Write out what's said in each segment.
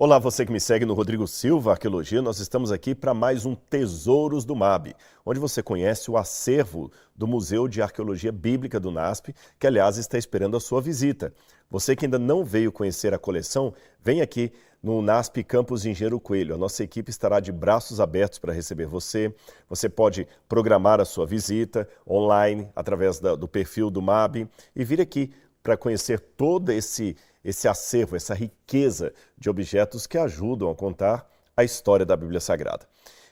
Olá, você que me segue no Rodrigo Silva Arqueologia, nós estamos aqui para mais um Tesouros do MAB, onde você conhece o acervo do Museu de Arqueologia Bíblica do NASP, que aliás está esperando a sua visita. Você que ainda não veio conhecer a coleção, vem aqui no NASP Campus Engenheiro Coelho. A nossa equipe estará de braços abertos para receber você. Você pode programar a sua visita online através do perfil do MAB e vir aqui para conhecer todo esse acervo, essa riqueza de objetos que ajudam a contar a história da Bíblia Sagrada.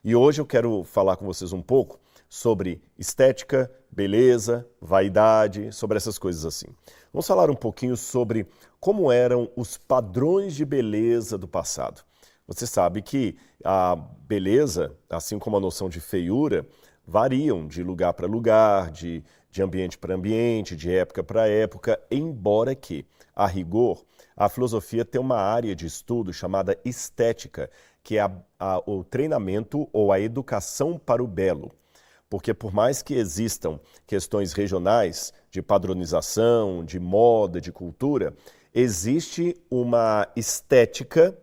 E hoje eu quero falar com vocês um pouco sobre estética, beleza, vaidade, sobre essas coisas assim. Vamos falar um pouquinho sobre como eram os padrões de beleza do passado. Você sabe que a beleza, assim como a noção de feiura, variam de lugar para lugar, de ambiente para ambiente, de época para época, embora que, a rigor, a filosofia tem uma área de estudo chamada estética, que é o treinamento ou a educação para o belo. Porque por mais que existam questões regionais de padronização, de moda, de cultura, existe uma estética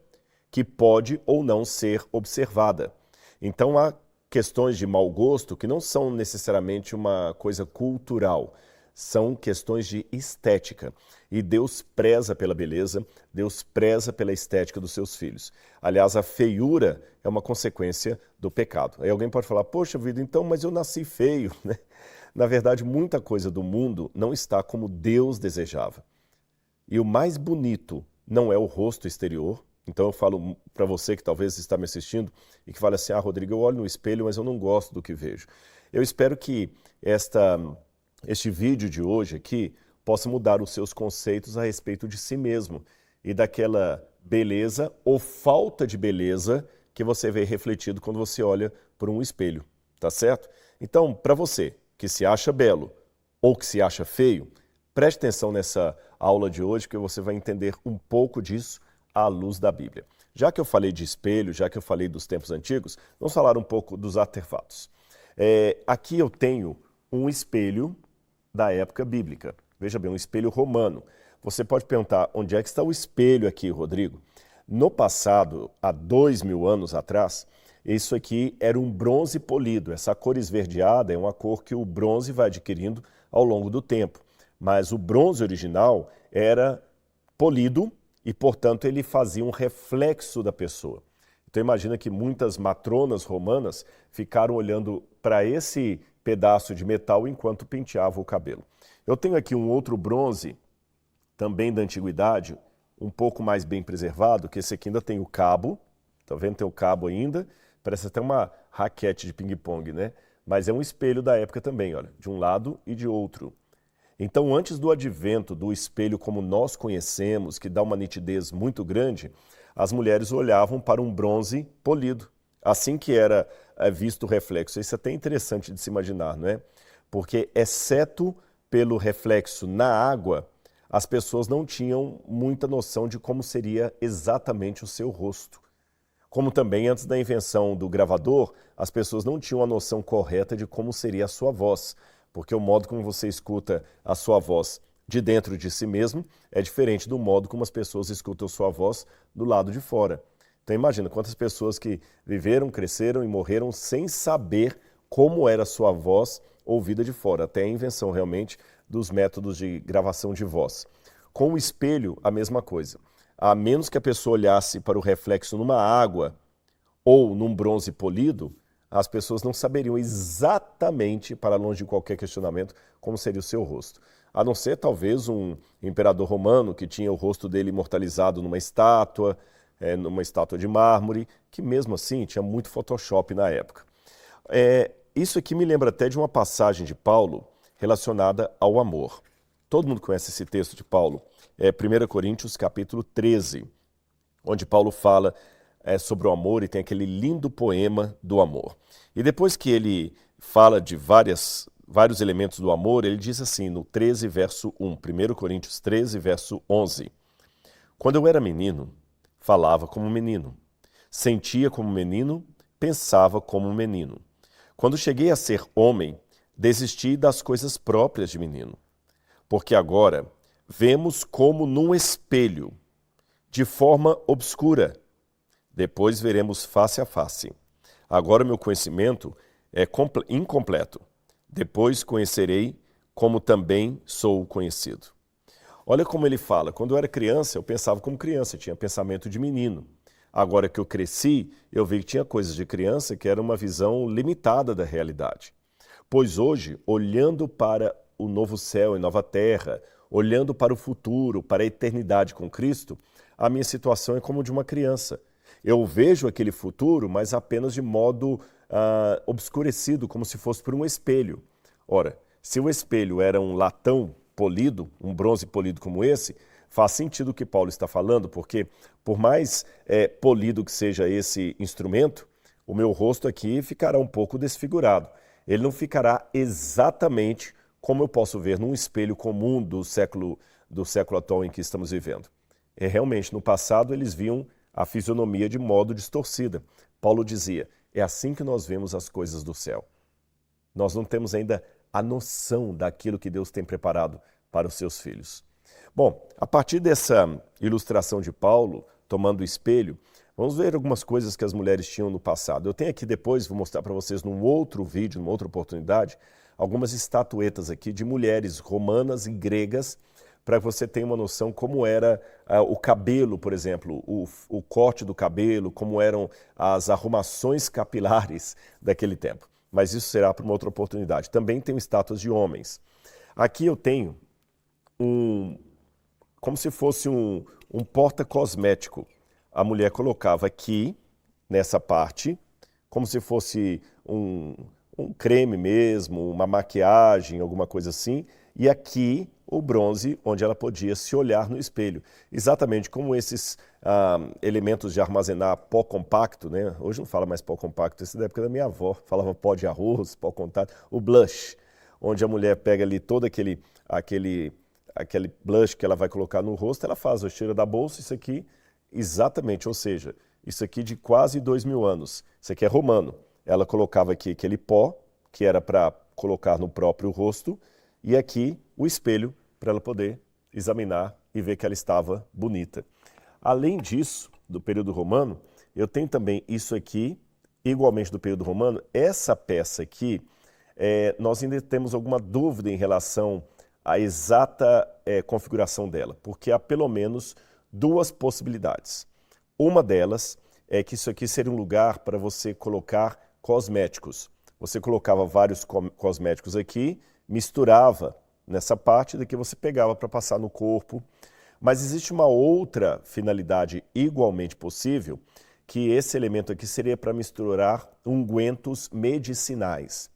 que pode ou não ser observada. Então há questões de mau gosto que não são necessariamente uma coisa cultural, são questões de estética. E Deus preza pela beleza, Deus preza pela estética dos seus filhos. Aliás, a feiura é uma consequência do pecado. Aí alguém pode falar, poxa vida, então, mas eu nasci feio, né? Na verdade, muita coisa do mundo não está como Deus desejava. E o mais bonito não é o rosto exterior. Então eu falo para você que talvez está me assistindo e que fala assim, Rodrigo, eu olho no espelho, mas eu não gosto do que vejo. Eu espero que este vídeo de hoje aqui possa mudar os seus conceitos a respeito de si mesmo e daquela beleza ou falta de beleza que você vê refletido quando você olha por um espelho, tá certo? Então, para você que se acha belo ou que se acha feio, preste atenção nessa aula de hoje que você vai entender um pouco disso à luz da Bíblia. Já que eu falei de espelho, já que eu falei dos tempos antigos, vamos falar um pouco dos artefatos. Aqui eu tenho um espelho da época bíblica. Veja bem, um espelho romano. Você pode perguntar, onde é que está o espelho aqui, Rodrigo? No passado, há 2000 anos atrás, isso aqui era um bronze polido. Essa cor esverdeada é uma cor que o bronze vai adquirindo ao longo do tempo. Mas o bronze original era polido e, portanto, ele fazia um reflexo da pessoa. Então imagina que muitas matronas romanas ficaram olhando para esse pedaço de metal enquanto penteavam o cabelo. Eu tenho aqui um outro bronze, também da antiguidade, um pouco mais bem preservado, que esse aqui ainda tem o cabo, tá vendo? Tem o cabo ainda, parece até uma raquete de ping-pong, né? Mas é um espelho da época também, olha, de um lado e de outro. Então, antes do advento do espelho como nós conhecemos, que dá uma nitidez muito grande, as mulheres olhavam para um bronze polido. Assim que era visto o reflexo. Isso é até interessante de se imaginar, não é? Porque, exceto pelo reflexo na água, as pessoas não tinham muita noção de como seria exatamente o seu rosto. Como também, antes da invenção do gravador, as pessoas não tinham a noção correta de como seria a sua voz. Porque o modo como você escuta a sua voz de dentro de si mesmo é diferente do modo como as pessoas escutam a sua voz do lado de fora. Então imagina quantas pessoas que viveram, cresceram e morreram sem saber como era a sua voz ouvida de fora, até a invenção realmente dos métodos de gravação de voz. Com o espelho, a mesma coisa. A menos que a pessoa olhasse para o reflexo numa água ou num bronze polido, as pessoas não saberiam exatamente, para longe de qualquer questionamento, como seria o seu rosto. A não ser, talvez, um imperador romano que tinha o rosto dele imortalizado numa estátua de mármore, que mesmo assim tinha muito Photoshop na época. Isso aqui me lembra até de uma passagem de Paulo relacionada ao amor. Todo mundo conhece esse texto de Paulo. É 1 Coríntios, capítulo 13, onde Paulo fala sobre o amor e tem aquele lindo poema do amor. E depois que ele fala de vários elementos do amor, ele diz assim no 13, verso 1, 1 Coríntios 13, verso 11. Quando eu era menino, falava como menino, sentia como menino, pensava como menino. Quando cheguei a ser homem, desisti das coisas próprias de menino. Porque agora vemos como num espelho, de forma obscura, depois veremos face a face. Agora meu conhecimento é incompleto. Depois conhecerei como também sou conhecido. Olha como ele fala. Quando eu era criança, eu pensava como criança, tinha pensamento de menino. Agora que eu cresci, eu vi que tinha coisas de criança que era uma visão limitada da realidade. Pois hoje, olhando para o novo céu e nova terra, olhando para o futuro, para a eternidade com Cristo, a minha situação é como de uma criança. Eu vejo aquele futuro, mas apenas de modo obscurecido, como se fosse por um espelho. Ora, se o espelho era um latão polido, um bronze polido como esse, faz sentido o que Paulo está falando, porque por mais polido que seja esse instrumento, o meu rosto aqui ficará um pouco desfigurado. Ele não ficará exatamente como eu posso ver num espelho comum do século atual em que estamos vivendo. Realmente, no passado, eles viam a fisionomia de modo distorcida. Paulo dizia, é assim que nós vemos as coisas do céu. Nós não temos ainda a noção daquilo que Deus tem preparado para os seus filhos. Bom, a partir dessa ilustração de Paulo, tomando o espelho, vamos ver algumas coisas que as mulheres tinham no passado. Eu tenho aqui depois, vou mostrar para vocês num outro vídeo, numa outra oportunidade, algumas estatuetas aqui de mulheres romanas e gregas, para que você tenha uma noção como era o cabelo, por exemplo, o corte do cabelo, como eram as arrumações capilares daquele tempo. Mas isso será para uma outra oportunidade. Também tenho estátuas de homens. Aqui eu tenho como se fosse um porta-cosmético. A mulher colocava aqui, nessa parte, como se fosse um creme mesmo, uma maquiagem, alguma coisa assim, e aqui o bronze, onde ela podia se olhar no espelho. Exatamente como esses elementos de armazenar pó compacto, né? Hoje não fala mais pó compacto, isso é da época da minha avó, falava pó de arroz, pó compacto, o blush, onde a mulher pega ali todo aquele blush que ela vai colocar no rosto, ela faz, tira da bolsa, isso aqui, exatamente, ou seja, isso aqui de quase 2000 anos, isso aqui é romano. Ela colocava aqui aquele pó, que era para colocar no próprio rosto, e aqui o espelho, para ela poder examinar e ver que ela estava bonita. Além disso, do período romano, eu tenho também isso aqui, igualmente do período romano, essa peça aqui, nós ainda temos alguma dúvida em relação à exata configuração dela, porque há pelo menos duas possibilidades. Uma delas é que isso aqui seria um lugar para você colocar cosméticos. Você colocava vários cosméticos aqui, misturava nessa parte, daqui você pegava para passar no corpo. Mas existe uma outra finalidade igualmente possível, que esse elemento aqui seria para misturar ungüentos medicinais.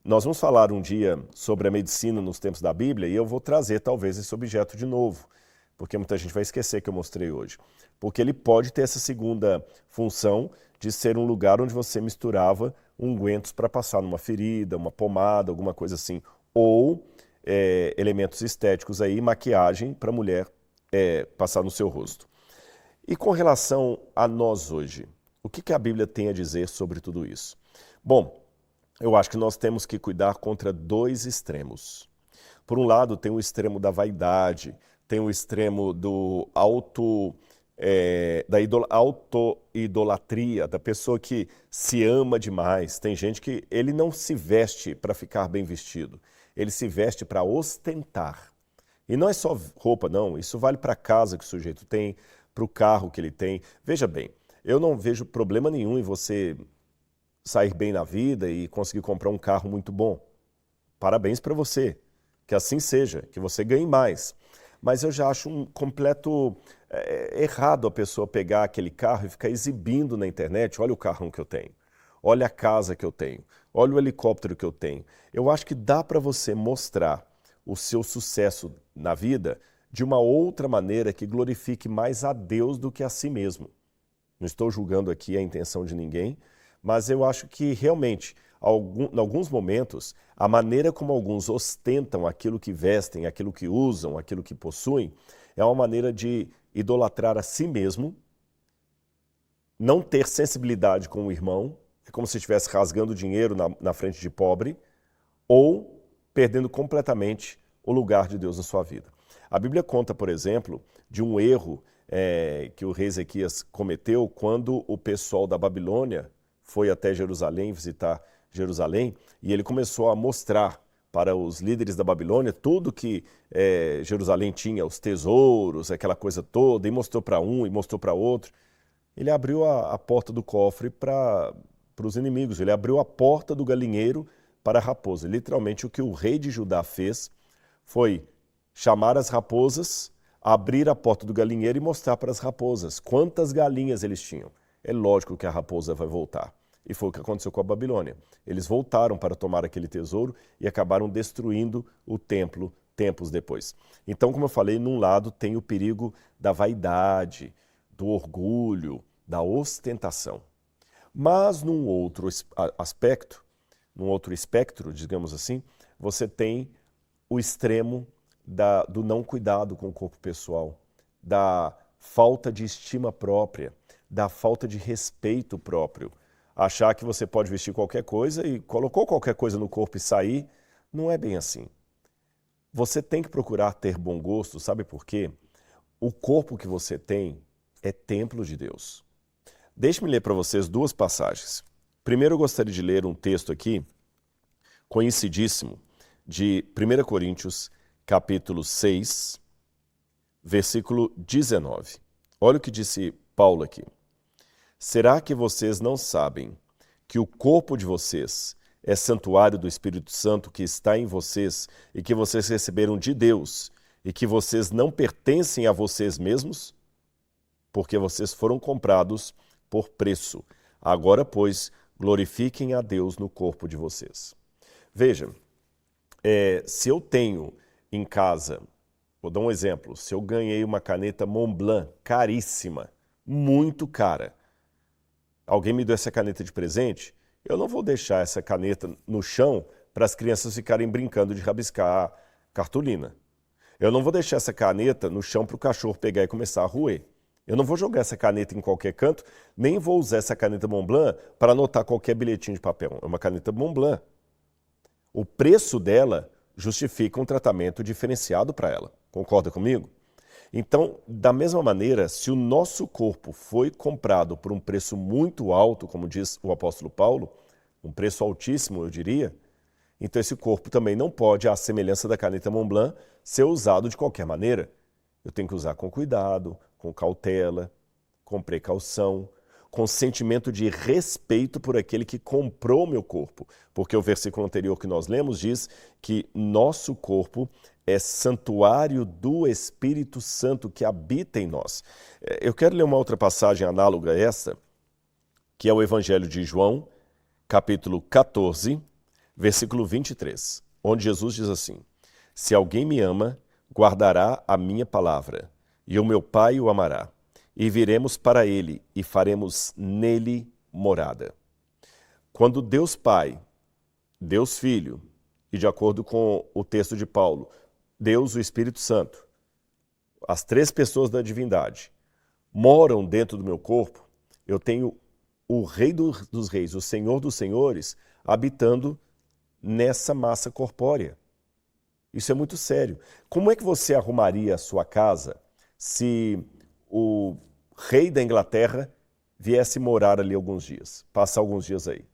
Nós vamos falar um dia sobre a medicina nos tempos da Bíblia e eu vou trazer talvez esse objeto de novo, porque muita gente vai esquecer que eu mostrei hoje. Porque ele pode ter essa segunda função de ser um lugar onde você misturava ungüentos para passar numa ferida, uma pomada, alguma coisa assim, ou elementos estéticos aí, maquiagem para a mulher passar no seu rosto. E com relação a nós hoje, o que a Bíblia tem a dizer sobre tudo isso? Bom, eu acho que nós temos que cuidar contra dois extremos. Por um lado, tem o extremo da vaidade, tem o extremo da auto-idolatria, da pessoa que se ama demais. Tem gente que ele não se veste para ficar bem vestido, ele se veste para ostentar. E não é só roupa, não, isso vale para a casa que o sujeito tem, para o carro que ele tem. Veja bem, eu não vejo problema nenhum em você sair bem na vida e conseguir comprar um carro muito bom. Parabéns para você, que assim seja, que você ganhe mais. Mas eu já acho um completo errado a pessoa pegar aquele carro e ficar exibindo na internet, olha o carrão que eu tenho, olha a casa que eu tenho, olha o helicóptero que eu tenho. Eu acho que dá para você mostrar o seu sucesso na vida de uma outra maneira que glorifique mais a Deus do que a si mesmo. Não estou julgando aqui a intenção de ninguém, mas eu acho que realmente, em alguns momentos, a maneira como alguns ostentam aquilo que vestem, aquilo que usam, aquilo que possuem, é uma maneira de idolatrar a si mesmo, não ter sensibilidade com o irmão, é como se estivesse rasgando dinheiro na frente de pobre, ou perdendo completamente o lugar de Deus na sua vida. A Bíblia conta, por exemplo, de um erro que o rei Ezequias cometeu quando o pessoal da Babilônia foi até Jerusalém, visitar Jerusalém, e ele começou a mostrar para os líderes da Babilônia tudo que Jerusalém tinha, os tesouros, aquela coisa toda, e mostrou para um e mostrou para outro. Ele abriu a porta do cofre para os inimigos, ele abriu a porta do galinheiro para a raposa. Literalmente o que o rei de Judá fez foi chamar as raposas, abrir a porta do galinheiro e mostrar para as raposas quantas galinhas eles tinham. É lógico que a raposa vai voltar. E foi o que aconteceu com a Babilônia. Eles voltaram para tomar aquele tesouro e acabaram destruindo o templo tempos depois. Então, como eu falei, num lado tem o perigo da vaidade, do orgulho, da ostentação. Mas num outro aspecto, num outro espectro, digamos assim, você tem o extremo do não cuidado com o corpo pessoal, da falta de estima própria, da falta de respeito próprio. Achar que você pode vestir qualquer coisa e colocou qualquer coisa no corpo e sair, não é bem assim. Você tem que procurar ter bom gosto, sabe por quê? O corpo que você tem é templo de Deus. Deixe-me ler para vocês duas passagens. Primeiro eu gostaria de ler um texto aqui, conhecidíssimo, de 1 Coríntios, capítulo 6, versículo 19. Olha o que disse Paulo aqui. Será que vocês não sabem que o corpo de vocês é santuário do Espírito Santo que está em vocês e que vocês receberam de Deus e que vocês não pertencem a vocês mesmos? Porque vocês foram comprados por preço. Agora, pois, glorifiquem a Deus no corpo de vocês. Veja, se eu tenho em casa, vou dar um exemplo, se eu ganhei uma caneta Montblanc caríssima, muito cara, alguém me deu essa caneta de presente, eu não vou deixar essa caneta no chão para as crianças ficarem brincando de rabiscar cartolina. Eu não vou deixar essa caneta no chão para o cachorro pegar e começar a roer. Eu não vou jogar essa caneta em qualquer canto, nem vou usar essa caneta Montblanc para anotar qualquer bilhetinho de papel. É uma caneta Montblanc. O preço dela justifica um tratamento diferenciado para ela. Concorda comigo? Então, da mesma maneira, se o nosso corpo foi comprado por um preço muito alto, como diz o apóstolo Paulo, um preço altíssimo, eu diria, então esse corpo também não pode, à semelhança da caneta Montblanc, ser usado de qualquer maneira. Eu tenho que usar com cuidado, com cautela, com precaução, com sentimento de respeito por aquele que comprou meu corpo. Porque o versículo anterior que nós lemos diz que nosso corpo é santuário do Espírito Santo que habita em nós. Eu quero ler uma outra passagem análoga a essa, que é o Evangelho de João, capítulo 14, versículo 23, onde Jesus diz assim: Se alguém me ama, guardará a minha palavra, e o meu Pai o amará, e viremos para ele e faremos nele morada. Quando Deus Pai, Deus Filho, e de acordo com o texto de Paulo, Deus, o Espírito Santo, as três pessoas da divindade, moram dentro do meu corpo, eu tenho o Rei dos Reis, o Senhor dos Senhores, habitando nessa massa corpórea. Isso é muito sério. Como é que você arrumaria a sua casa se o rei da Inglaterra viesse morar ali alguns dias, passar alguns dias aí?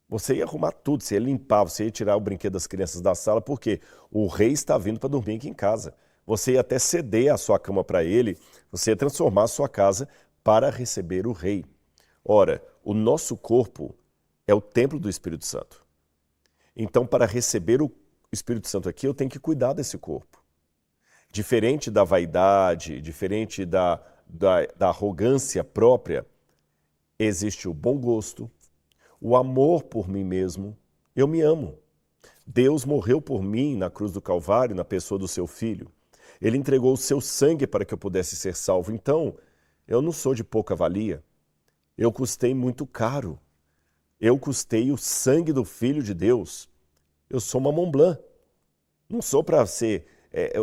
Você ia arrumar tudo, você ia limpar, você ia tirar o brinquedo das crianças da sala, porque o rei está vindo para dormir aqui em casa. Você ia até ceder a sua cama para ele, você ia transformar a sua casa para receber o rei. Ora, o nosso corpo é o templo do Espírito Santo. Então, para receber o Espírito Santo aqui, eu tenho que cuidar desse corpo. Diferente da vaidade, diferente da arrogância própria, existe o bom gosto, o amor por mim mesmo. Eu me amo. Deus morreu por mim na cruz do Calvário, na pessoa do seu Filho. Ele entregou o seu sangue para que eu pudesse ser salvo. Então, eu não sou de pouca valia. Eu custei muito caro. Eu custei o sangue do Filho de Deus. Eu sou uma Montblanc. Não sou para ser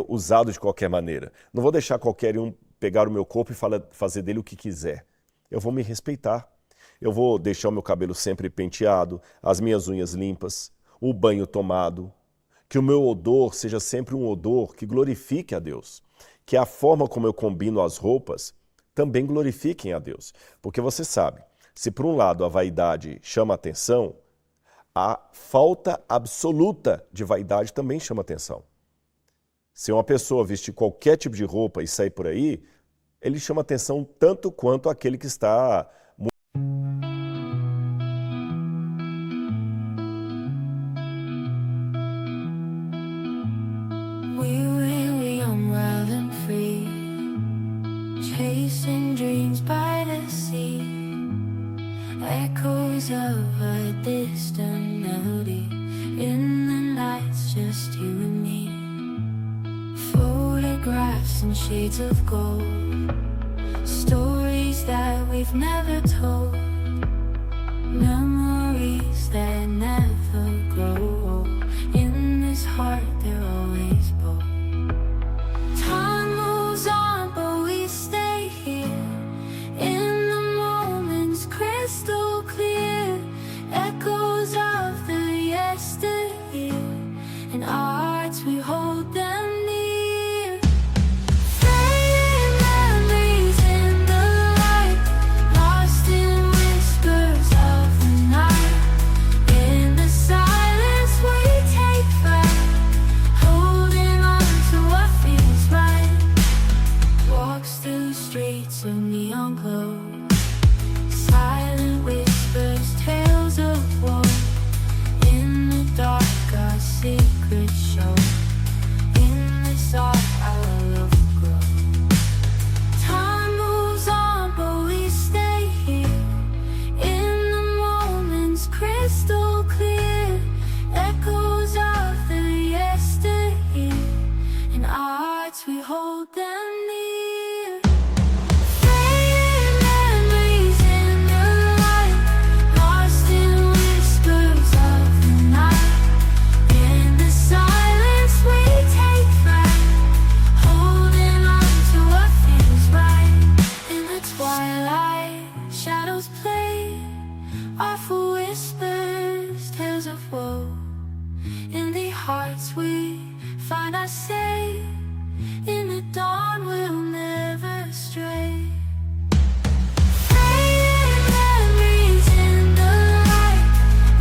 usado de qualquer maneira. Não vou deixar qualquer um pegar o meu corpo e fazer dele o que quiser. Eu vou me respeitar. Eu vou deixar o meu cabelo sempre penteado, as minhas unhas limpas, o banho tomado, que o meu odor seja sempre um odor que glorifique a Deus, que a forma como eu combino as roupas também glorifiquem a Deus. Porque você sabe, se por um lado a vaidade chama atenção, a falta absoluta de vaidade também chama atenção. Se uma pessoa vestir qualquer tipo de roupa e sair por aí, ele chama atenção tanto quanto aquele que está... Chasing dreams by the sea, echoes of a distant melody. In the nights, just you and me. Photographs and shades of gold, stories that we've never told, memories that never grow old. In this heart, they're always bold. Time moves on, but we stay here. In the moments crystal clear, echoes of the yesteryear. In our hearts we hold them near. Fading memories in the light, lost in whispers of the night. In the silence we take flight, holding on to what feels right. Walks through streets of neon glow, silent whispers, tales of woe. In the dark our secrets show. In this art our love will grow. Time moves on, but we stay here. In the moments crystal clear, echoes of the yesteryear. In our hearts we hold them near. Fading memories in the light, lost in whispers of the night. In the silence we take flight, holding on to what feels right. In the twilight, shadows play, awful whispers, tales of woe. In the hearts we find our say, in the dawn we'll never stray. Fading memories in the light,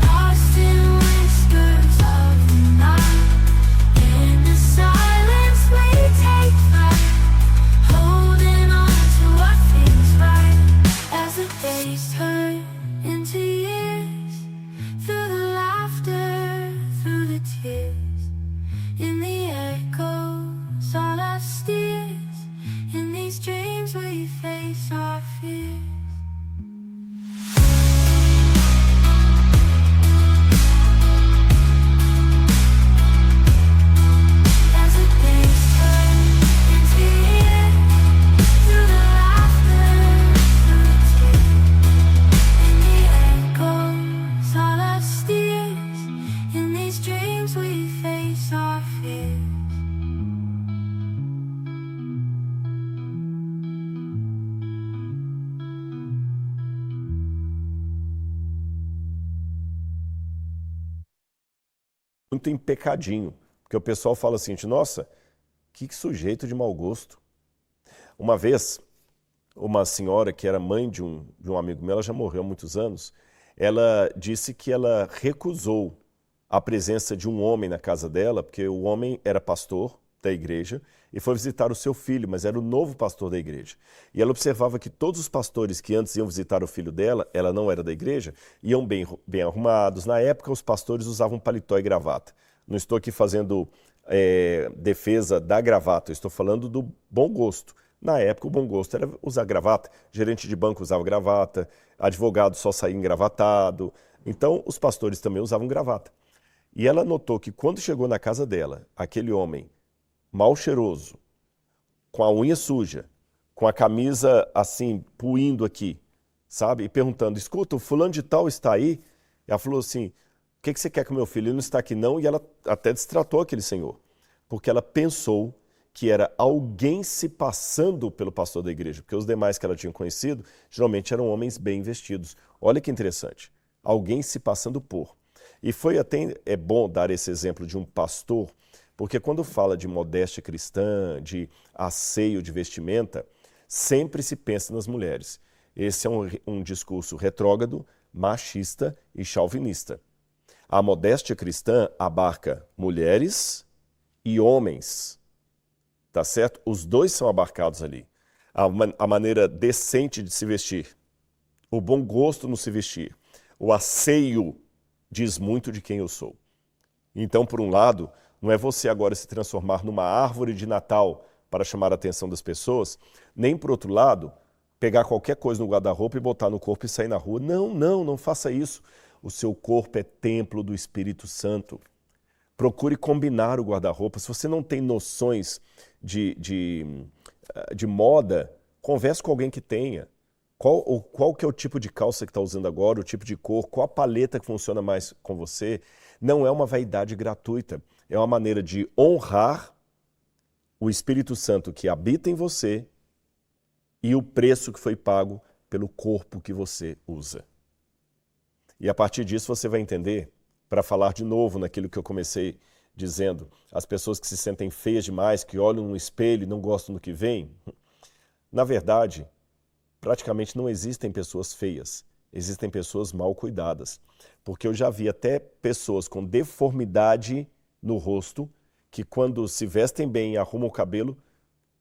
lost in whispers of the night. In the silence we take flight, holding on to what feels right. As the days turn into years, through the laughter, through the tears. In the echoes on our steers, in these dreams we face our fears. As the days turn into years, through the laughter, through the tears. In the echoes on our steers, in these dreams we face our fears. muito em pecadinho, porque o pessoal fala assim, nossa, que sujeito de mau gosto. Uma vez, uma senhora que era mãe de um amigo meu, ela já morreu há muitos anos, ela disse que ela recusou a presença de um homem na casa dela, porque o homem era pastor da igreja e foi visitar o seu filho, mas era o novo pastor da igreja. E ela observava que todos os pastores que antes iam visitar o filho dela, ela não era da igreja, iam bem arrumados. Na época, os pastores usavam paletó e gravata. Não estou aqui fazendo defesa da gravata, eu estou falando do bom gosto. Na época, o bom gosto era usar gravata. Gerente de banco usava gravata, advogado só saía engravatado. Então, os pastores também usavam gravata. E ela notou que quando chegou na casa dela, aquele homem mal cheiroso, com a unha suja, com a camisa assim, puindo aqui, sabe? E perguntando, escuta, o fulano de tal está aí? Ela falou assim, o que você quer com meu filho? Ele não está aqui não. E ela até destratou aquele senhor, porque ela pensou que era alguém se passando pelo pastor da igreja, porque os demais que ela tinha conhecido, geralmente eram homens bem vestidos. Olha que interessante, alguém se passando por. E foi até bom dar esse exemplo de um pastor, porque quando fala de modéstia cristã, de asseio de vestimenta, sempre se pensa nas mulheres. Esse é um discurso retrógrado, machista e chauvinista. A modéstia cristã abarca mulheres e homens, tá certo? Os dois são abarcados ali. A maneira decente de se vestir, o bom gosto no se vestir, o asseio diz muito de quem eu sou. Então, por um lado, não é você agora se transformar numa árvore de Natal para chamar a atenção das pessoas, nem, por outro lado, pegar qualquer coisa no guarda-roupa e botar no corpo e sair na rua. Não faça isso. O seu corpo é templo do Espírito Santo. Procure combinar o guarda-roupa. Se você não tem noções de moda, converse com alguém que tenha. Qual que é o tipo de calça que está usando agora, o tipo de cor, qual a paleta que funciona mais com você. Não é uma vaidade gratuita. É uma maneira de honrar o Espírito Santo que habita em você e o preço que foi pago pelo corpo que você usa. E a partir disso você vai entender, para falar de novo naquilo que eu comecei dizendo, as pessoas que se sentem feias demais, que olham no espelho e não gostam do que veem, na verdade, praticamente não existem pessoas feias, existem pessoas mal cuidadas. Porque eu já vi até pessoas com deformidade no rosto, que quando se vestem bem e arrumam o cabelo,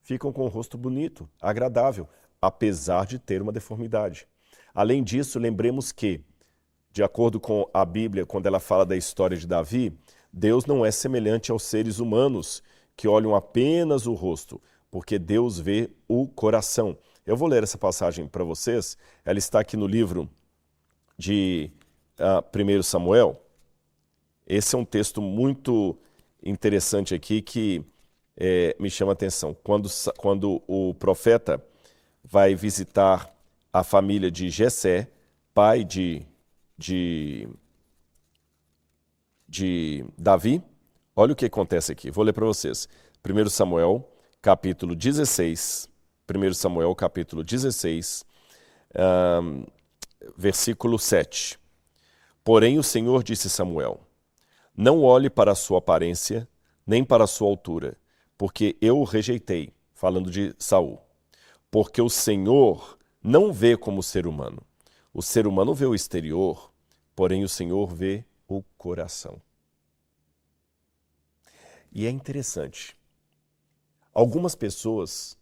ficam com o rosto bonito, agradável, apesar de ter uma deformidade. Além disso, lembremos que, de acordo com a Bíblia, quando ela fala da história de Davi, Deus não é semelhante aos seres humanos que olham apenas o rosto, porque Deus vê o coração. Eu vou ler essa passagem para vocês, ela está aqui no livro de 1 Samuel. Esse é um texto muito interessante aqui que me chama a atenção. Quando o profeta vai visitar a família de Jessé, pai de Davi, olha o que acontece aqui. Vou ler para vocês. 1 Samuel, capítulo 16. 1 Samuel, capítulo 16, versículo 7. Porém o Senhor disse a Samuel, não olhe para a sua aparência, nem para a sua altura, porque eu o rejeitei, falando de Saul. Porque o Senhor não vê como o ser humano. O ser humano vê o exterior, porém o Senhor vê o coração. E é interessante. Algumas pessoas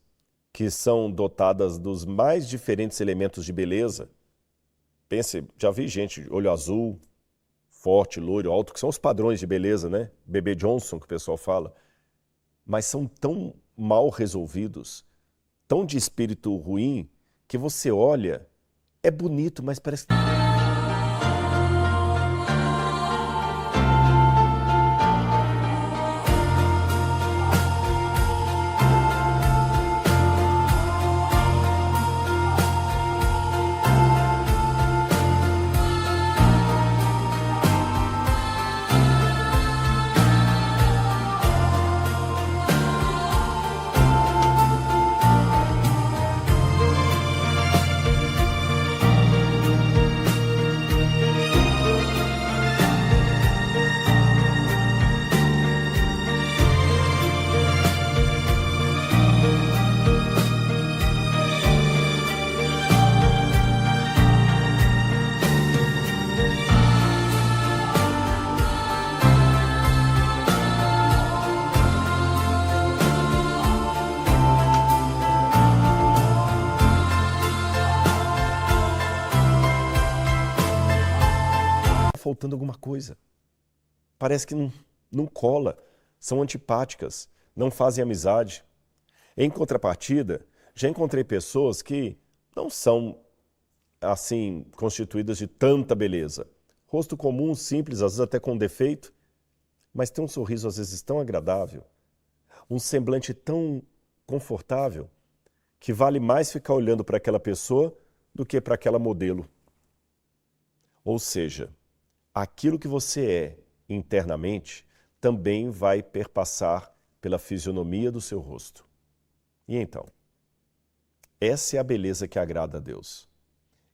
que são dotadas dos mais diferentes elementos de beleza, pense, já vi gente, olho azul, forte, loiro, alto, que são os padrões de beleza, né? Bebê Johnson, que o pessoal fala. Mas são tão mal resolvidos, tão de espírito ruim, que você olha, é bonito, mas parece que... faltando alguma coisa. Parece que não cola, são antipáticas, não fazem amizade. Em contrapartida, já encontrei pessoas que não são assim constituídas de tanta beleza. Rosto comum, simples, às vezes até com defeito, mas tem um sorriso às vezes tão agradável, um semblante tão confortável, que vale mais ficar olhando para aquela pessoa do que para aquela modelo. Ou seja, aquilo que você é internamente também vai perpassar pela fisionomia do seu rosto. E então? Essa é a beleza que agrada a Deus.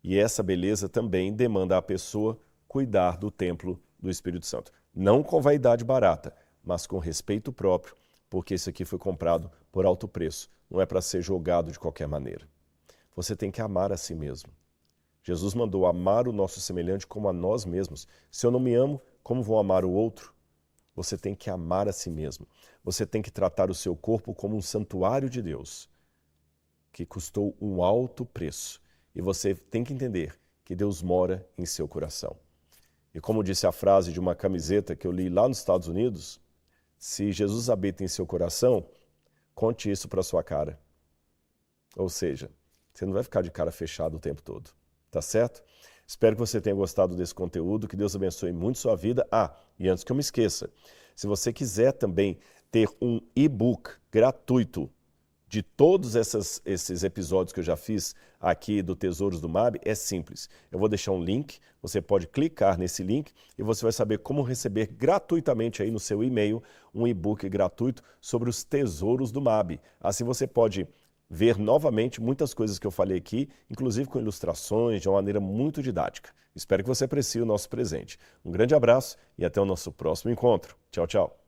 E essa beleza também demanda à pessoa cuidar do templo do Espírito Santo. Não com vaidade barata, mas com respeito próprio, porque isso aqui foi comprado por alto preço. Não é para ser jogado de qualquer maneira. Você tem que amar a si mesmo. Jesus mandou amar o nosso semelhante como a nós mesmos. Se eu não me amo, como vou amar o outro? Você tem que amar a si mesmo. Você tem que tratar o seu corpo como um santuário de Deus, que custou um alto preço. E você tem que entender que Deus mora em seu coração. E como disse a frase de uma camiseta que eu li lá nos Estados Unidos, se Jesus habita em seu coração, conte isso para sua cara. Ou seja, você não vai ficar de cara fechada o tempo todo, tá certo? Espero que você tenha gostado desse conteúdo, que Deus abençoe muito sua vida. E antes que eu me esqueça, se você quiser também ter um e-book gratuito de todos esses episódios que eu já fiz aqui do Tesouros do MAB, é simples. Eu vou deixar um link, você pode clicar nesse link e você vai saber como receber gratuitamente aí no seu e-mail um e-book gratuito sobre os Tesouros do MAB. Assim você pode ver novamente muitas coisas que eu falei aqui, inclusive com ilustrações, de uma maneira muito didática. Espero que você aprecie o nosso presente. Um grande abraço e até o nosso próximo encontro. Tchau, tchau.